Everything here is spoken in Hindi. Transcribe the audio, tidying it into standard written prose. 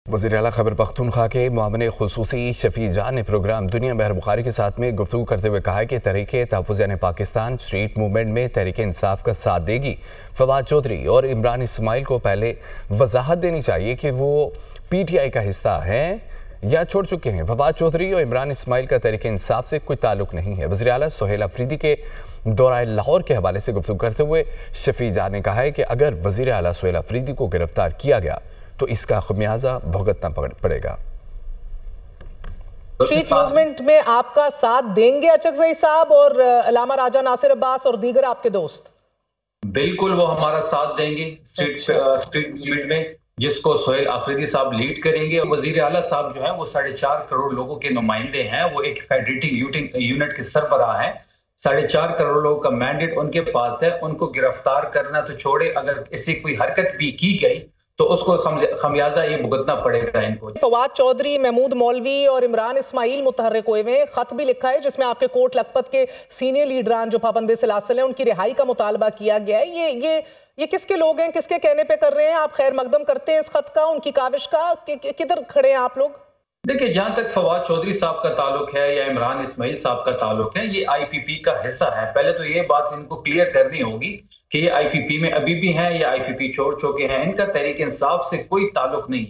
वज़ीर आला खैबर पख्तूनख्वा के मुआविन खुसूसी शफी जान ने प्रोग्राम दुनिया बहर बुखारी के साथ में गुफ्तगू करते हुए कहा कि तहरीके तहफ़्फ़ुज़ पाकिस्तान स्ट्रीट मूवमेंट में तहरीक इंसाफ का साथ देगी। फवाद चौधरी और इमरान इस्माइल को पहले वजाहत देनी चाहिए कि वो PTI का हिस्सा हैं या छोड़ चुके हैं। फवाद चौधरी और इमरान इस्माइल का तहरीक इंसाफ से कोई ताल्लुक नहीं है। वज़ीर आला सुहेल अफरीदी के दौरा लाहौर के हवाले से गुफ्तगू करते हुए शफी जान ने कहा है कि अगर वज़ीर आला सुहेल अफरीदी को गिरफ्तार किया गया तो इसका खमियाजा भुगतना पड़ेगा। स्ट्रीट मूवमेंट में आपका साथ देंगे अचकज़ई साहब और अल्लामा राजा नासिर अब्बास और दीगर आपके दोस्त? बिल्कुल वो हमारा साथ देंगे स्ट्रीट मूवमेंट में, जिसको सुहेल अफरीदी साहब लीड करेंगे। वजीर आला साहब जो है वो 4.5 करोड़ लोगों के नुमाइंदे हैं। वो एक फेडरेटिंग यूनिट के सरबराह हैं। 4.5 करोड़ लोगों का मैंडेट उनके पास है। उनको गिरफ्तार करना तो छोड़े, अगर ऐसी कोई हरकत भी की गई तो उसको खमियाजा ये भुगतना पड़ेगा इनको। फवाद चौधरी, महमूद मौलवी और इमरान इस्माइल मुतहर्रिक हुए हैं। खत भी लिखा है जिसमें आपके कोट लखपत के सीनियर लीडरान जो पाबंदी सिलासिल हैं उनकी रिहाई का मुतालबा किया गया है। ये किसके लोग हैं, किसके कहने पे कर रहे हैं? आप खैर मकदम करते हैं इस खत का, उनकी काविश का, किधर खड़े हैं आप लोग? देखिए, जहां तक फवाद चौधरी साहब का ताल्लुक है या इमरान इस्माइल साहब का ताल्लुक है, ये IPP का हिस्सा है। पहले तो ये बात इनको क्लियर करनी होगी कि ये IPP में अभी भी हैं या IPP छोड़ चुके हैं। इनका तहरीक इंसाफ से कोई ताल्लुक नहीं।